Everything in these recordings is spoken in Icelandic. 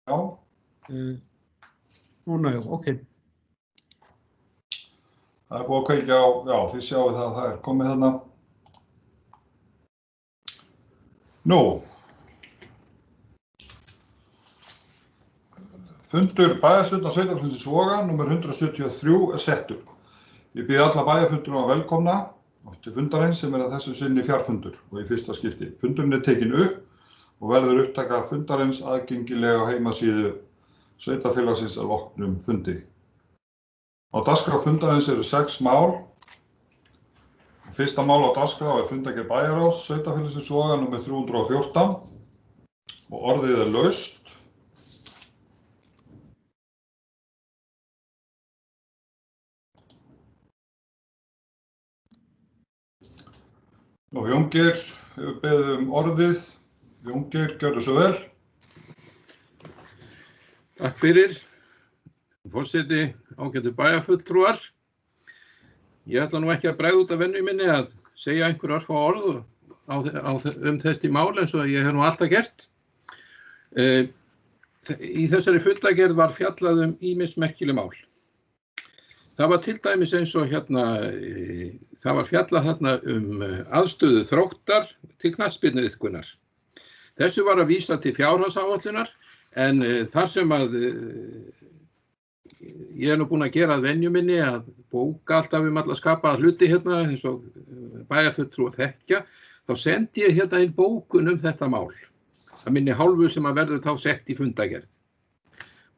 Já. Núna, já, ok. Það búið að kveikja á, já, þið sjáu það komið þarna. Nú. Fundur bæjarstjórnar sveitarfélagsins Voga, númer 173, settur. Ég býð alla bæjarfundur velkomna til fundarins sem að þessu sinni fjarfundur og í fyrsta skipti. Fundurinn tekin upp og verður upptaka fundarins aðgengileg á heimasíðu sveitarfélagsins að loknum fundi. Á dagskrá fundarins eru 6 mál. Fyrsta mál á dagskrá fundargerð bæjarráðs sveitarfélagsins Voga númer 314 og orðið laust. Og Jóngeir hefur beðið orðið. Jóngeir, gjörðu svo vel. Takk fyrir. Forseti, ágætu bæjarfulltrúar. Ég ætla nú ekki að bregða út af venju minni að segja einhver örfá orð þessi mál eins og ég hef nú alltaf gert. Í þessari fundargerð var fjallað ýmis merkileg mál. Það var til dæmis eins og það var fjallað aðstöðu Þróttar til knattspyrnuiðkunar. Þessu var að vísa til fjárhagsáætlunar en þar sem að ég er nú búinn að gera að venju minni að bóka alltaf alla skapaða hluti eins og bæjarfulltrúar þekkja, þá sendi ég inn bókun þetta mál. Það minni hálfu sem að verður þá sett í fundargerð.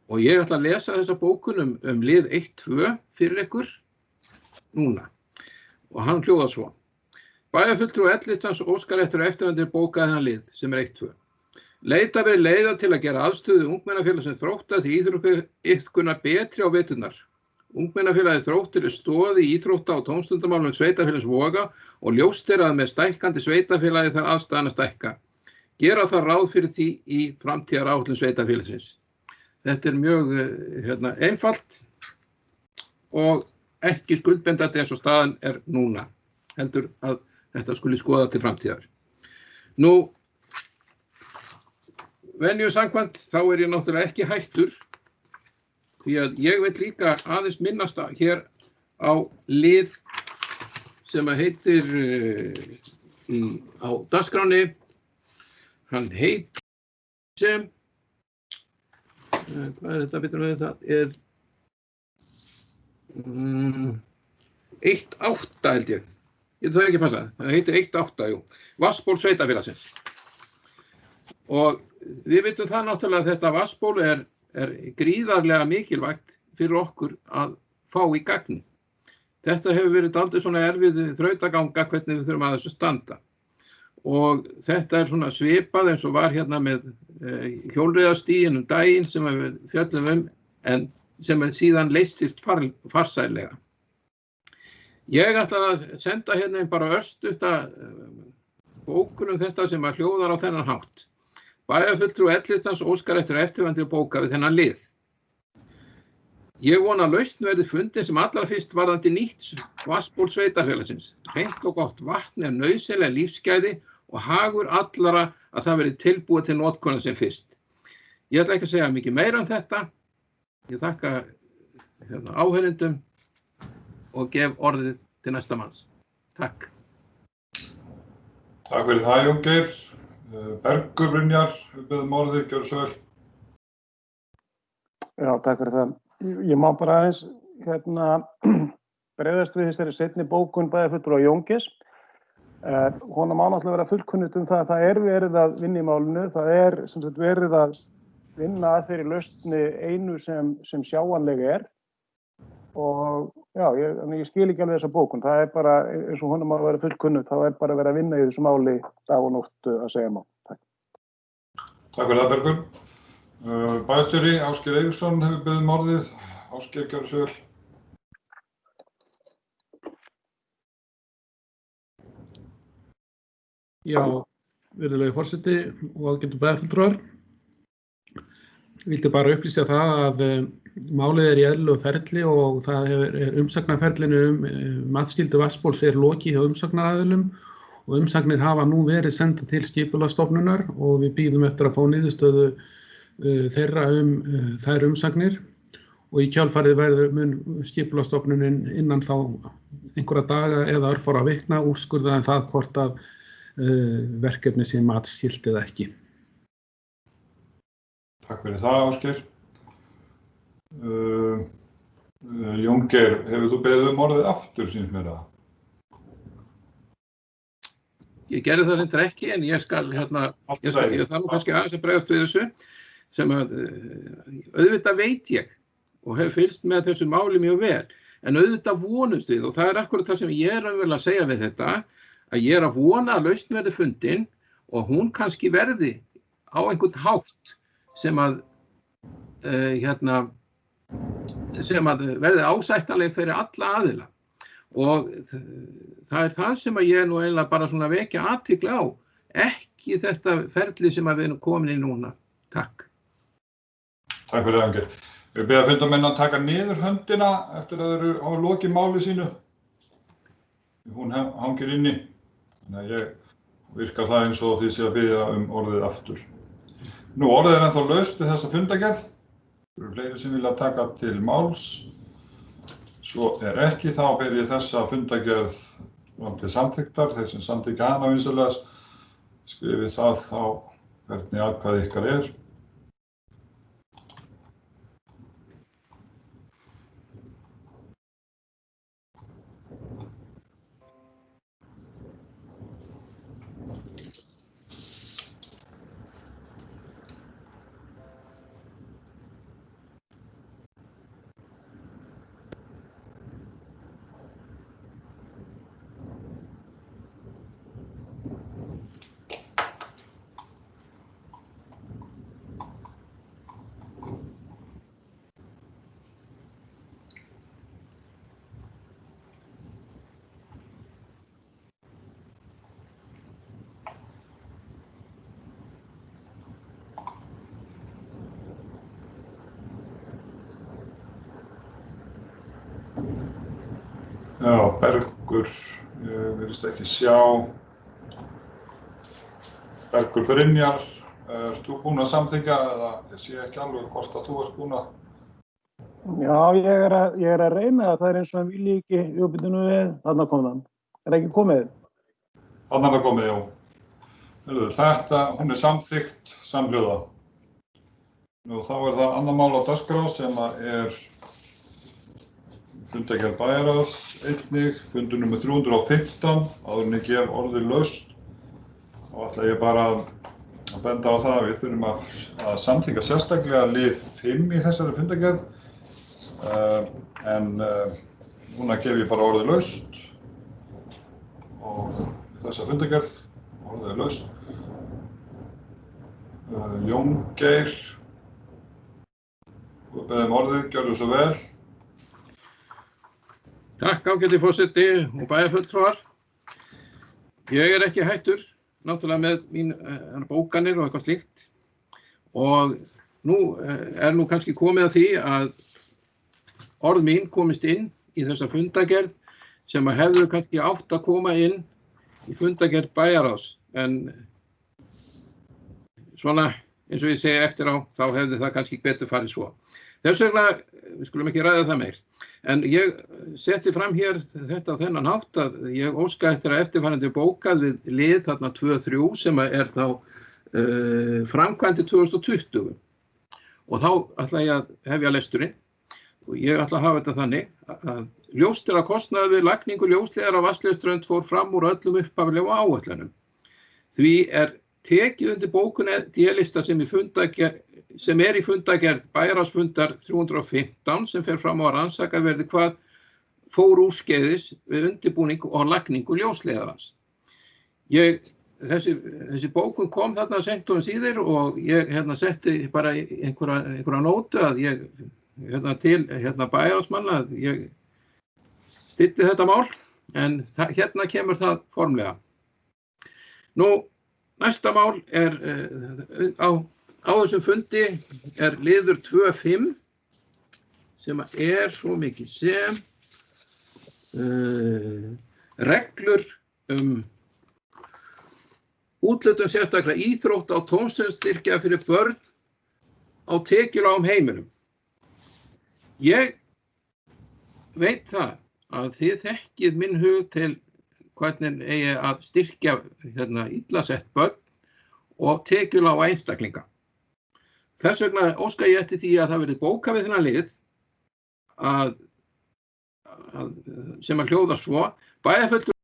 Og ég ætla að lesa þessa bókun lið 1-2 fyrir ykkur núna. Og hann hljóðar svo. Bæjarfulltrúi L-listans óskar eftir eftirnefndri bóka þennan lið sem 1-2. Leita verið leiða til að gera aðstöðu ungmennafélagsins Þróttar til íþróttaiðkunar betri á veturnar. Ungmennafélagið Þróttur stoð í íþrótta- og tómstundamálum sveitarfélagsins Voga og ljóst að með stækkandi sveitarfélagi þarf aðstaðan að stækka. Gera þarf ráð fyrir því í framtíðaráætlun sveitarfélagsins. Þetta mjög einfalt og ekki skuldbindandi eins og staðan núna, heldur að þetta skuli skoða til framtíðar. Nú, venju samkvæmt þá ég náttúrulega ekki hættur, því að ég vil líka aðeins minnast hér á lið sem heitir á dagskránni, hann heitir sem hvað þetta betur með þetta 1.8 held ég. Það ekki passa. Það heitir 1.8, jú. Vatnsból sveitarfélagsins. Og við vitum það náttúrulega að þetta vatnsból gríðarlega mikilvægt fyrir okkur að fá í gagn. Þetta hefur verið dálítið svona erfið þrautaganga hvernig við þurfum að þessu standa. Og þetta svona svipað eins og var með hjólreiðastíginn daginn sem við fjöllum en sem síðan leystist farsællega. Ég ætla að senda bara örstutta bókun þetta sem hljóðar á þennan hátt. Bæjarfulltrúi L-listans óskar eftir eftirnefndri bóka við þennan lið. Ég vona að lausn verði fundin sem allra fyrst varðandi nýtt vatnsból sveitarfélagsins. Hreint og gott vatn nauðsynleg lífsgæði og hagur allara að það verði tilbúið til notkunar sem fyrst. Ég ætla ekki að segja mikið meira þetta. Ég þakka áheyrendum og gef orðið til næsta manns. Takk. Takk fyrir það, Jóngeir. Bergur Brynjar, beðum orðið, gjörðu svo vel. Já, takk fyrir það. Ég má bara aðeins bregðast við þessari seinni bókun bæjarfulltrúa Jóngeirs. Honum má náttúrulega vera fullkunnugt það að það verið að vinna í málinu. Það sem sagt verið að vinna að þeirri lausni einu sem sjáanlega Og já, ég skil ekki alveg þessa bókun. Það bara, eins og honum má vera fullkunnugt, þá bara verið að vinna í þessu máli dag og nótt að segja má. Takk. Takk fyrir það, Bergur. Bæjarstjóri Ásgeir Eiríksson hefur beðið orðið. Ásgeir, gjörðu svo vel. Já, virðulegi forseti og ágætu bæjarfulltrúar. Ég vildi bara upplýsa það að málið í eðlilegu ferli og það umsagnarferlinu matsskyldu vatnsbóls lokið hjá umsagnaraðilum og umsagnir hafa nú verið sendar til Skipulagsstofnunar og við bíðum eftir að fá niðurstöðu þeirra þær umsagnir og í kjölfarið mun Skipulagsstofnunin innan þá einhverja daga eða örfára vikna úrskurða það hvort að verkefni sé matsskylt eða ekki. Takk fyrir það, Ásgeir. Jóngeir, hefur þú beðið orðið aftur, sýnist mér það? Ég gerði það reyndar ekki, en ég þarf nú kannski aðeins að bregðast við þessu, sem að auðvitað veit ég og hef fylgst með þessu máli mjög vel, en auðvitað vonumst við, og það akkúrat það sem ég raunverulega að segja við þetta, að ég að vona að lausn verði fundin og hún kannski verði á einhvern hátt sem að verði ásættanleg fyrir alla aðila. Og það það sem að ég nú eiginlega bara svona vekja athygli á, ekki þetta ferli sem að við erum komin í núna. Takk. Takk fyrir það, Jóngeir. Við beðum fundarmenn að taka niður höndina eftir að þeir hafa lokið máli sínu. Hún hangir inni. Þannig að ég virkar það eins og því sé að biðja orðið aftur. Nú, orðið ennþá laust við þessa fundargerð. Það eru fleiri sem vilja taka til máls. Svo ekki, þá ber ég þessa fundargerð fram til samþykktar. Þeir sem samþykkja hana vinsamlegast, skrifið það þá hvernig atkvæði ykkar Já, Bergur, ég virðist ekki sjá. Bergur Brynjar, ert þú búinn að samþykkja eða ég sé ekki alveg hvort að þú ert búinn að? Já, ég að reyna það, það eins og hann vilji ekki, bíddu við, þarna kom hann. Ekki komið? Þarna komið, já. Þetta, hún samþykkt samhljóða. Nú, þá það annað mál á dagskrá sem fundargerð bæjarráðs einnig, fundur númer 315, áður en ég gef orðið laust. Og ætla ég bara að benda á það að við þurfum að samþykkja sérstaklega lið 5 í þessari fundargerð. En núna gef ég bara orðið laust og þessa fundargerð, orðið laust. Jóngeir, við beðum orðið, gjörðu svo vel. Takk ágæti forseti og bæjarfulltrúar. Ég ekki hættur, náttúrulega með mín bókanir og eitthvað slíkt. Og nú nú kannski komið að því að orð mín komist inn í þessa fundargerð sem að hefðu kannski átt að koma inn í fundargerð bæjarráðs. En svona, eins og ég segi eftir á, þá hefði það kannski betur farið svo. Þess vegna, við skulum ekki ræða það meir. En ég setti fram hér þetta á þennan hátt að ég óska eftir að eftirfarandi bókað við lið þarna 2-3 sem þá framkvæmdi 2020. Og þá ætla ég að hefja lesturinn og ég ætla að hafa þetta þannig að ljóst að kostnaður við lagningu ljósleiðara á Vatnsleiðarströnd fór fram úr öllum upphaflegum áætlunum. Því tekið undir bókun D-lista sem í fundargerð bæjarráðsfundar 315 sem fer fram á að rannsaka verði hvað fór úrskeiðis við undirbúning og lagningu ljósleiðarans. Þessi bókun kom þarna seint og síðar og ég setti bara einhverja nótu að ég til bæjarráðsmanna að ég styddi þetta mál en hérna kemur það formlega. Nú, næsta mál á þessum fundi liður 2.5 sem svo mikið sem reglur úthlutun sérstaklega íþrótta og tómstundastyrkja fyrir börn á tekjulágum heimilum. Ég veit það að þið þekkið minn hug til hvernig eigi að styrkja illa sett börn og tekjulága einstaklinga. Þess vegna óska ég eftir því að það verði bókað við þennan lið sem að hljóða svo: bæjarfulltrúi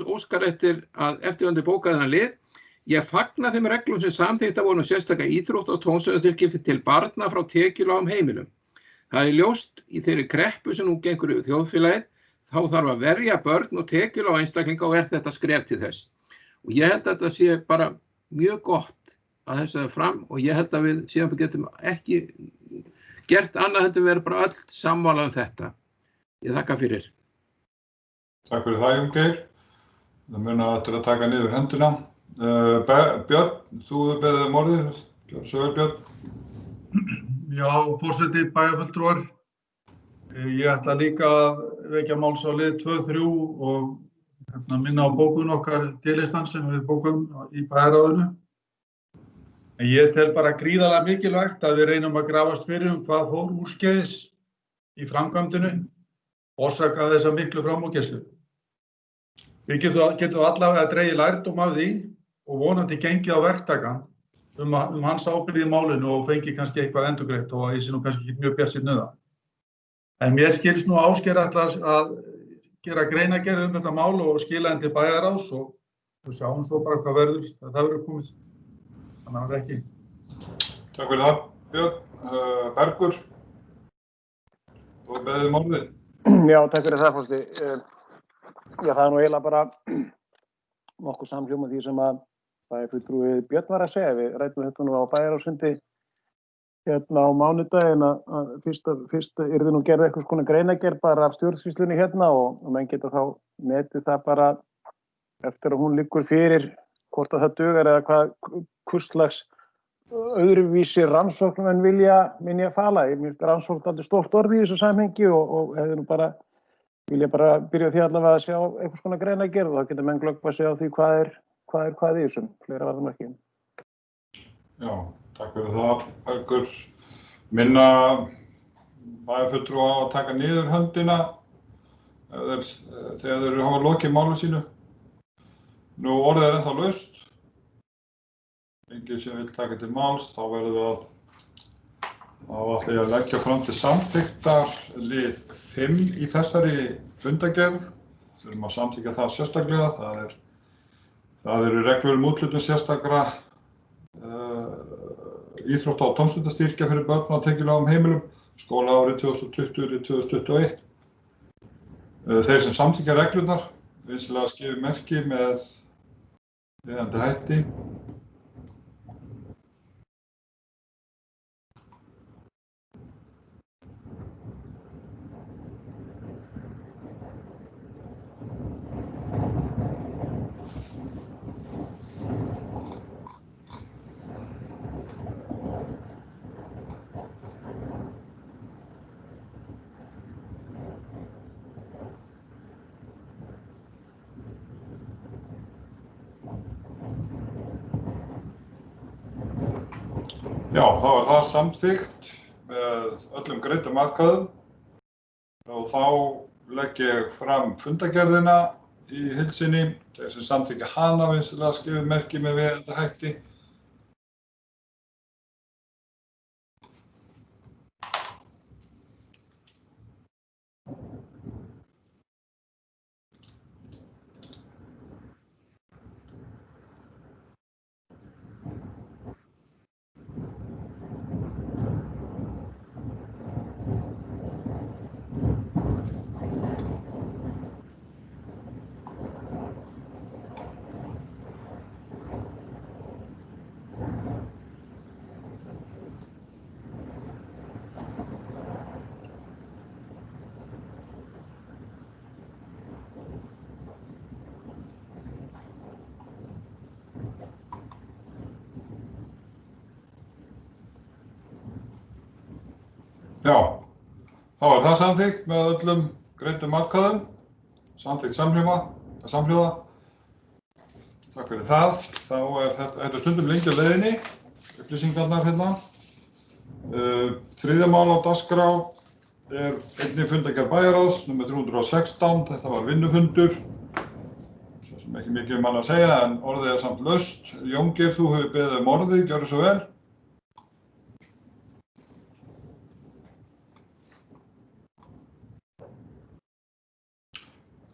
óskar eftir að eftirfarandi bókað þennan lið. Ég fagna þeim reglum sem samþykktar voru sérstaka íþrótta- og tómstundastyrki til barna frá tekjulágum heimilum. Það er ljóst í þeirri kreppu sem nú gengur yfir þjóðfélagið, þá þarf að verja börn og tekjulága einstaklinga og þetta skref til þess. Og ég held að þetta sé bara mjög gott að þessu það fram og ég held að við síðan getum ekki gert annað heldur vera bara öll sammála þetta. Ég þakka fyrir. Takk fyrir það, Jón Geir. Það muna eftir að taka niður hendina. Björn, þú beðið orðið. Sögur Björn. Já, forseti, bæjarfulltrúar. Ég ætla líka að vekja máls á lið 2-3 og minna á bókun okkar tillistan sem við bókum í bæjarráðinu. En ég tel bara gríðarlega mikilvægt að við reynum að grafast fyrir hvað fór úrskeiðis í framkvæmdinu, orsakað þessa miklu framúrkeyrslu. Við getum allavega dregið lærdóm af því og vonandi gengið á verktakann hans ábyrgð í málinu og fengi kannski eitthvað endurgreitt og ég sé nú kannski ekki mjög bjartsýnn það. En mér skilst nú Ásgeir ætla að gera greinargerð þetta mál og skila henni til bæjarráðs og við sjáum svo bara hvað verður þegar það verður komið. Þannig að það ekki. Takk fyrir það, Björn. Bergur, þú beðið orðið. Já, takk fyrir það, forseti. Já, það er nú eiginlega bara nokkuð samhljóma því sem að bæjarfulltrúi Björn var að segja. Við ræddum þetta nú á bæjarráðsfundi á mánudaginn að fyrst yrði nú gerð eitthvað svona greinargerð bara af stjórnsýslunni og menn geta þá metið það bara eftir að hún liggur fyrir hvort að það dugar eða hvurslags öðruvísi rannsóknum en vilja fala. Ég finnst rannsókn aldrei stórt orð í þessu samhengi og hefði nú vilja bara byrja því allavega að sjá eitthvað svona greinargerð og þá geta menn glöggvað sig á því hvað í þessum. Fleira var það ekki. Já, takk fyrir það, Bergur. Minna bæjarfulltrúa á að taka niður höndina þegar þeir hafa lokið máli sínu. Nú orðið er ennþá laust. Enginn sem vill taka til máls, þá verður það ætla ég að leggja fram til samþykktar lið 5 í þessari fundargerð. Þurfum að samþykkja það sérstaklega. Það eru reglur úthlutun sérstakra íþrótta- og tómstundastyrkja fyrir börn á tekjulágum heimilum skólaárið 2020-2021. Þeir sem samþykkja reglurnar vinsamlega skrifi merki með viðeigandi hætti. Já, þá er það samþykkt með öllum greiddum atkvæðum og þá legg ég fram fundargerðina í heild sinni. Þeir sem samþykkja hana vinsamlega skrifi merki með viðeigandi hætti. Já, þá er það samþykkt með öllum greiddum atkvæðum, samþykkt samhljóða. Takk fyrir það. Þá er þetta stundum lengi á leiðinni, upplýsingarnar hérna. Þriðja mál á dagskrá einnig fundargerð bæjarráðs, númer 316, þetta var vinnufundur. Svo sem ekki mikið mann að segja, en orðið samt laust. Jóngeir, þú hefur beðið orðið, gjörðu svo vel.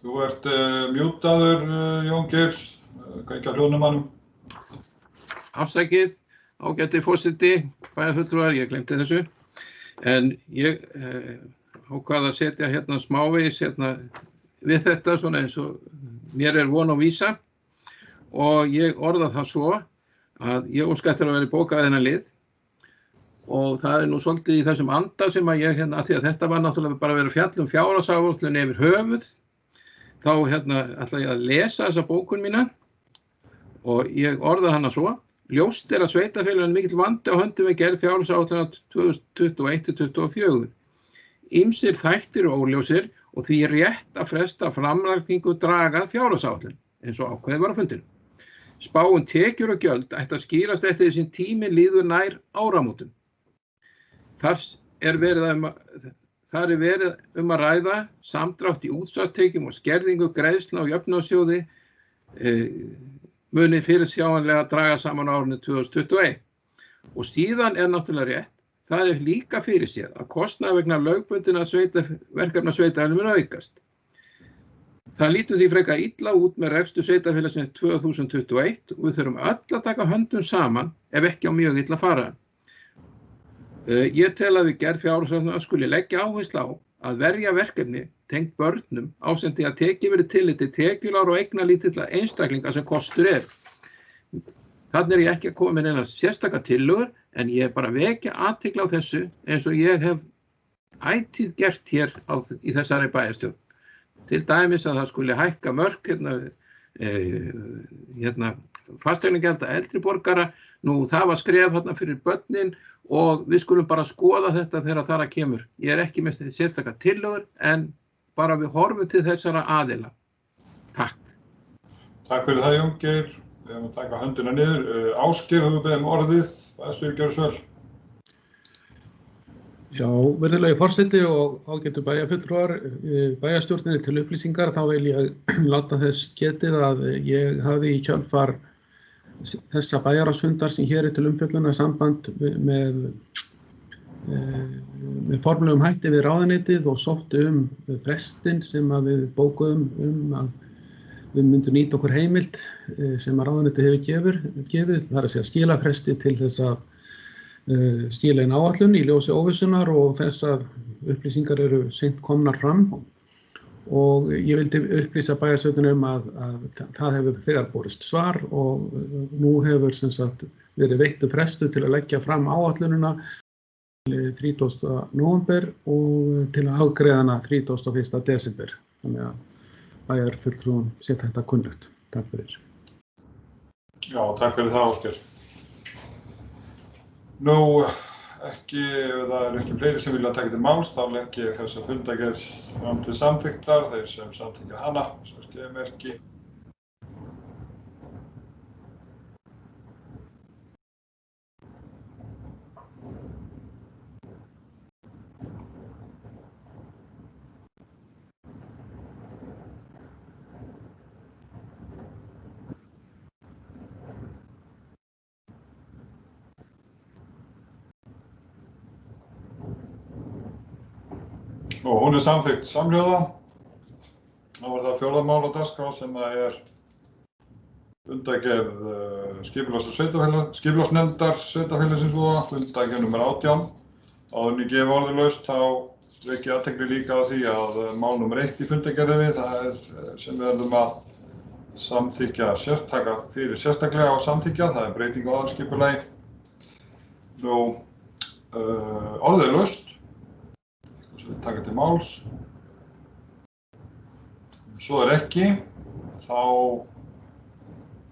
Þú ert mjútaður, Jóngeir, kveikja hljóðnumannum. Afsakið, ágæti forseti, bæjarfulltrúar, ég glemti þessu. En ég ákvað að setja hérna smávegis við þetta svona eins og mér von á vísa og ég orða það svo að ég óska eftir að vera bókað þennan lið og það nú svolítið í þessum anda sem að ég af því að þetta var náttúrulega bara að vera fjall fjárhagsáætlun yfir höfuð þá ætla ég að lesa þessa bókun mína og ég orða hana svo. Ljóst að sveitarfélögin mikill vandi á höndum við gerð fjárhagsáætlunar 2021-2024. Ýmsir þættir og óljósir og því rétt að fresta framlagningu dragað fjárhagsáætlun, eins og ákveðið var á fundinum. Spáin tekjur og gjöld ætti að skýrast eftir því sem tíminn líður nær áramótum. Þar er verið að ræða samdrátt í útsvarstekjum og skerðingu greiðslna á jöfnunarsjóði muni fyrirsjáanlega draga saman á árinu 2021. Og síðan er náttúrulega rétt, það er líka fyrirséð að kostnaður vegna lögbundinna verkefna sveitarfélaga mun aukast. Það lítur því frekar illa út með rekstur sveitarfélagsins 2021 og við þurfum öll að taka höndum saman ef ekki á mjög illa fara. Ég tel að við gerð fjárhagsáætlunar skuli leggja áherslu á að verja verkefni tengt börnum ásamt því að tekið verið tillit til tekjulágra og eignalítilla einstaklinga sem kostur er. Þannig er ég ekki að koma með neina sérstaka tillögur en ég er bara að vekja athygli á þessu eins og ég hef ætíð gert hér í þessari bæjarstjórn. Til dæmis að það skuli hækka mörk fasteignagjalda eldri borgara. Nú það var skref fyrir börnin og við skulum bara skoða þetta þegar þar að kemur. Ég er ekki með sérstaka tillögur en bara við horfum til þessara aðila. Takk. Takk fyrir það, Jóngeir. Við höfum að taka höndina niður. Ásgeir, hefur beðið orðið. Æstur, gjörðu svo vel. Já, virðulegi forseti og ágætu bæjarfulltrúar bæjarstjórninni til upplýsingar, þá vil ég láta þess getið að ég hafi í kjölfar þessa bæjarráðsfundar sem hér til umfjöllunar samband með formlegum hætti við ráðuneytið og sótti frestinn sem að við bókuðum að við myndum nýta okkur heimild sem að ráðuneytið hefur gefið, það er að segja skilafresti til þess að skila inn áætlun í ljósi óvissunar og þess að upplýsingar eru seint komnar fram og ég vildi upplýsa bæjarstjórnina að það hefur þegar borist svar og nú hefur sem sagt verið veittur frestur til að leggja fram áætlunina 30. nóvember og til að afgreiða hana 31. desember. Þannig að bæjarfulltrúum sé þetta kunnugt. Takk fyrir. Já, takk fyrir það, Ásgeir. Nú, það eru ekki fleiri sem vilja taka til máls, þá legg ég þessa fundargerð fram til samþykktar, þeir sem samþykkja hana, svo skeiðmerki. Og hún samþykkt samhljóða. Þá var það fjórða mál á dagskrá sem er fundargerð skipulagsnefndar sveitarfélagsins fundargerð nr. 18. Áður en ég gef orðið laust þá vek ég athygli líka á því að mál nr. 1 í fundargerðinni, það er sem við verðum að samþykkja sérstaklega og samþykkja, það er breyting á aðalskipulagi. Nú, orðið laust. Taka til máls. Svo er ekki, þá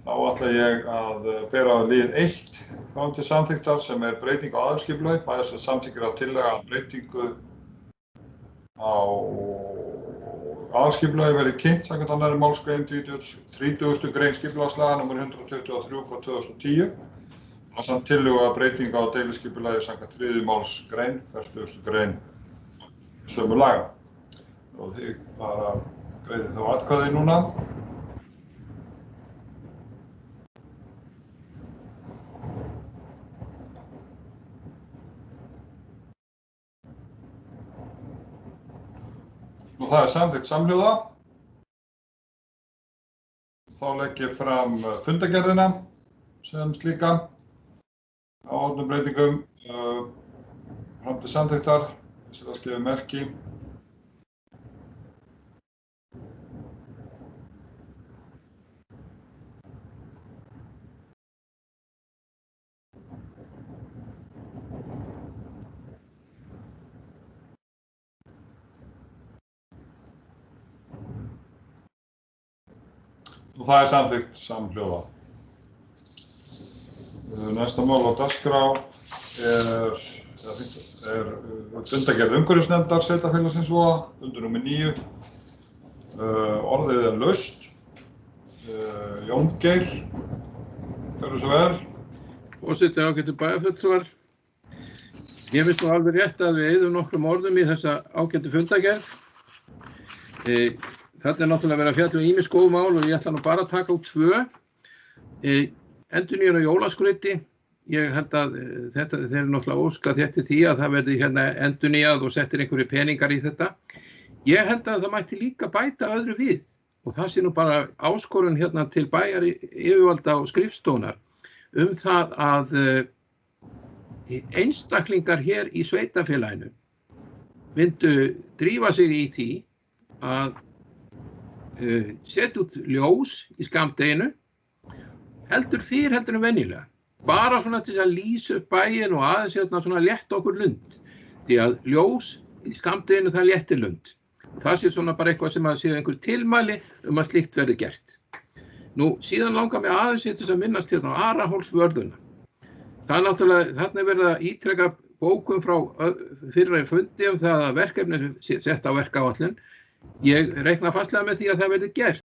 ætla ég að bera lið 1 fram til samþykktar sem er breyting á aðalskipulagi. Bæjar sem samþykkir að tillaga breytingu á aðalskipulagi verði kynnt samkvæmt annarri málsgrein 30. grein skipulagslaga nr. 123/2010. Ásamt tillögu að breytingu á deiliskipulagi samkvæmt 3. málsgrein, 40. grein sömu laga. Og þið bara greiðið þá atkvæði núna. Og það samþykkt samhljóða. Þá legg ég fram fundargerðina sem slíka á orðnum breytingum fram til samþykktar, þess að skrifa merki. Og það samþykkt samhljóða. Næsta mál á dagskrá er fundargerð umhverfisnefndar sveitarfélagsins Voga, fundur númer 9. Orðið er laust. Jón Geir, gjörðu svo vel. Forseti, ágætu bæjarfulltrúar. Ég finnst nú alveg rétt að við eyðum nokkrum orðum í þessa ágætu fundargerð. Þetta náttúrulega verið að fjalla ýmis góð mál og ég ætla nú bara að taka út 2. Endurnýjun á jólaskrauti. Ég held að þeir eru náttúrulega óskað eftir því að það verði hérna endurnýjað og settir einhverju peningar í þetta. Ég held að það mætti líka bæta öðru við og það sé nú bara áskorun hérna til bæjar yfirvalda og skrifstofunar það að einstaklingar hér í sveitarfélaginu myndu drífa sig í því að setja út ljós í skammdeginu heldur en venjulega. Bara svona til að lýsa upp bæinn og aðeins hérna svona létta okkur lund. Því að ljós í skammdeginu það léttir lund. Það sé svona bara eitthvað sem að sé einhver tilmæli að slíkt verði gert. Nú, síðan langar mig aðeins til þess að minnast hérna á Arahólsvörðuna. Það er náttúrulega, þarna verið að ítreka bókum frá fyrra fundi það að verkefni sett á verkáætlun. Ég reikna fastlega með því að það verði gert.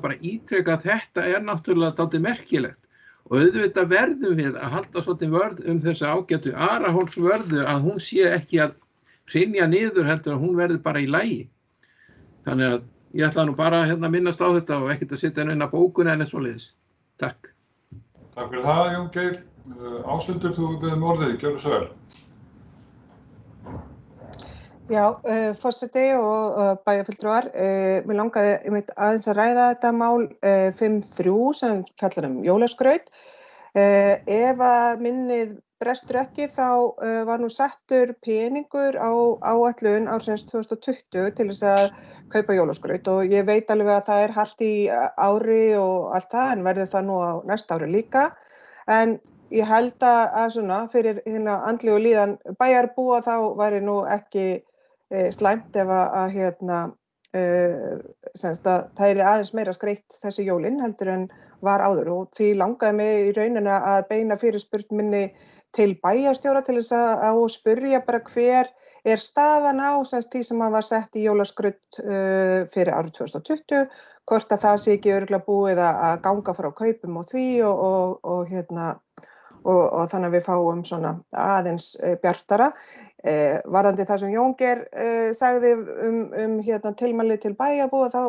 Bara ítreka að þetta er náttúrulega dálítið merkilegt og auðvitað verðum við að halda svolítið vörð þessa ágætu Arahólsvörðu að hún sé ekki að hrynja niður heldur að hún verði bara í lagi. Þannig að ég ætla nú bara að minnast á þetta og ekkert að setja inn á bókuna en svoleiðis. Takk. Takk fyrir það, Jón Geir. Ásthildur, þú beðum orðið, gjörðu svo vel. Já, forseti og bæjarfulltrúar, mér langaði aðeins að ræða þetta mál 5.3 sem fjallar jólaskraut. Ef að minnið brestur ekki þá var nú settur peningur á áætlun ársins 2020 til þess að kaupa jólaskraut og ég veit alveg að það er hart í ári og allt það en verður það nú á næsta ári líka. En ég held að svona fyrir hérna andlegu líðan bæjarbúa þá væri nú ekki slæmt ef að það yrði aðeins meira skreytt þessi jólin heldur en var áður og því langaði mig í raunina að beina fyrirspurn minni til bæjarstjóra til þess að spyrja bara hver er staðan á því sem var sett í jólaskraut fyrir árið 2020, hvort að það sé ekki örugglega búið að ganga frá kaupum og því og þannig að við fáum svona aðeins bjartara. Varðandi það sem Jón Geir sagði tilmæli til bæjarbúa þá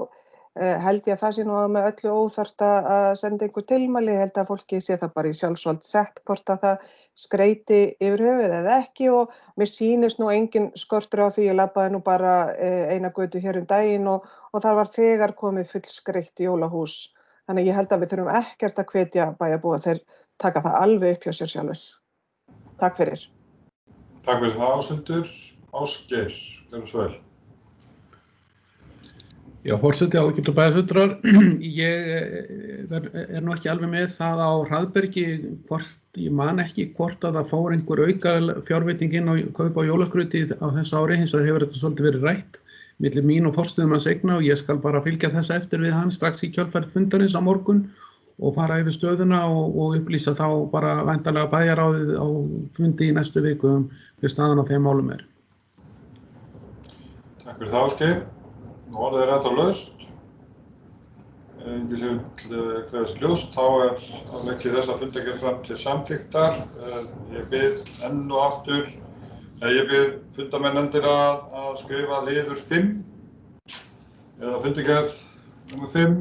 held ég að það sé nú með öllu óþarft að senda einhver tilmæli, ég held að fólki sé það bara í sjálfsvald sett hvort að það skreyti yfir höfuð eða ekki og mér sýnist nú engin skortur á því, ég labbaði nú bara eina götu hér daginn og þar var þegar komið fullskreytt jólahús, þannig ég held að við þurfum ekkert að hvetja bæjarbúa, þeir taka það alveg upp hjá sér sjálfur. Takk fyrir. Takk fyrir það, Ásthildur. Ásgeir, gjörðu svo vel. Já, forseti ágætu bæjarfulltrúar. Ég er nú ekki alveg með það á Hraðbergi, ég man ekki hvort að það fór einhver auka fjárveiting inn á kaupa á jólaskrauti á þessu ári, hins vegar hefur þetta svolítið verið rætt milli mín og forstöðumanns Eigna og ég skal bara fylgja þess eftir við hann strax í kjölfar fundarins á morgun og fara yfir stöðuna og upplýsa þá bara væntanlega bæjarráðið á fundi í næstu viku hver staðan á þeim málum er. Takk fyrir það, Ásgeir. Orðið er ennþá laust. Enginn sem krefst ljós, þá legg ég þessa fundargerð fram til samþykktar. Ég bið enn og aftur, ég bið fundarmenn endilega að skrifa liður 5 eða fundargerð nr. 5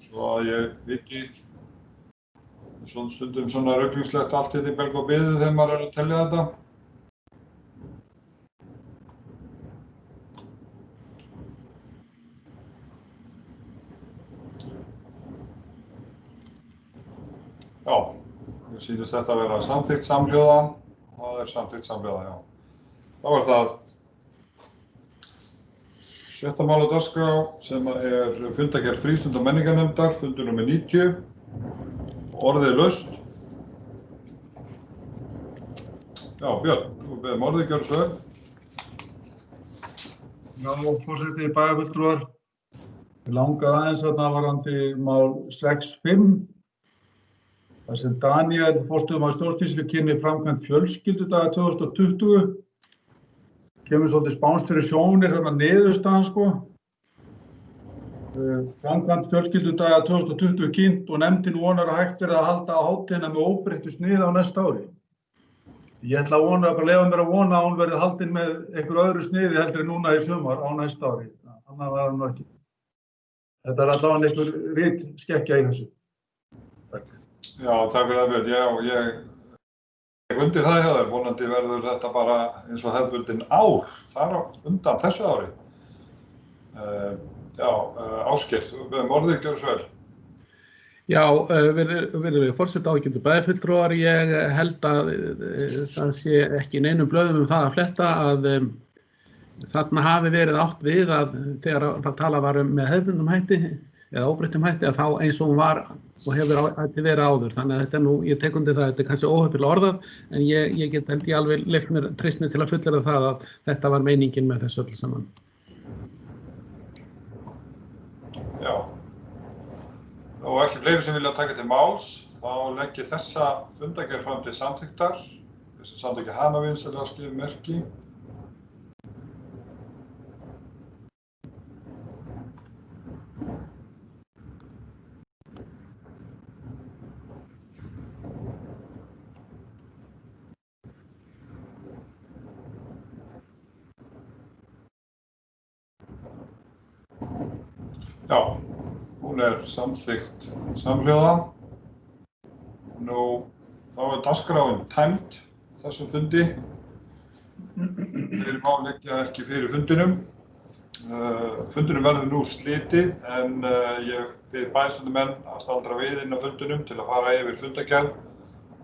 svo að ég viki stundum svona ruglingslegt allt í belg og biðu þegar maður að telja þetta. Já, mér sýnist þetta að vera samþykkt samhljóða. Það samþykkt samhljóða, já. Þá það 7. mál á dagskrá sem fundargerð frístunda- og menningarnefndar, fundur nr. 90. Orðið laust. Já, Björn, þú beðum orðið, gjörðu svo vel. Já, forseti, bæjarfulltrúar. Mig langaði aðeins varðandi mál 6.5. þar sem Daníel, forstöðumaður stjórnsýslu, kynnir framkvæmd fjölskyldudaga 2020. Kemur svolítið spánskt fyrir sjónir þarna niðurstaðan sko. Framkvæmd fjölskyldudaga 2020 kynnt og nefndin vonar að hægt verði að halda á hátíðina með óbreyttu sniði á næsta ári. Ég ætla að leyfa mér að vona að hún verði haldin með einhverju öðru sniði heldur en núna í sumar á næsta ári. Annað var það nú ekki. Þetta allavega einhver ritskekkja í þessu. Já, takk fyrir það, Björn. Já, ég undir það hjá þér. Vonandi verður þetta bara eins og hefðbundin ár þar á undan þessu ári. Ásgeir, þú beðum orðið, gjörðu svo vel. Já, virðulegi forseti, ágætu bæjarfulltrúar, ég held að það sé ekki í neinum blöðum það að fletta að þarna hafi verið átt við að þegar talað var með hefðbundnum hætti eða óbreyttum hætti að þá eins og hún var og hefur verið áður. Þannig að þetta ég tek undir það, þetta kannski óheppilega orðað, en ég get held ég alveg leyft mér treyst mér til að fullyrða það að þetta var meiningin með þessu öllu saman. Já. Og ekki fleiri sem vilja taka til máls, þá legg ég þessa fundargerð fram til samþykktar. Þessi samþykki hana vinsamlega skrifa merki. Já, hún samþykkt samhljóða. Nú, þá dagskráin tæmd þessum fundi. Fleiri mál liggja ekki fyrir fundinum. Fundinum verður nú slitið en ég bið bæjarstjórnarmenn að staldra við inn á fundinum til að fara yfir fundargerð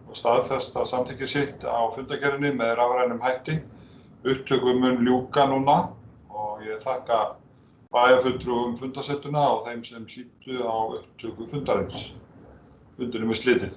og staðfesta samþykki sitt á fundargerðinni með rafrænum hætti. Upptöku mun ljúka núna og ég þakka bæjarfulltrúum fundarsettuna og þeim sem hlýddu á upptöku fundarins. Fundinum slitið.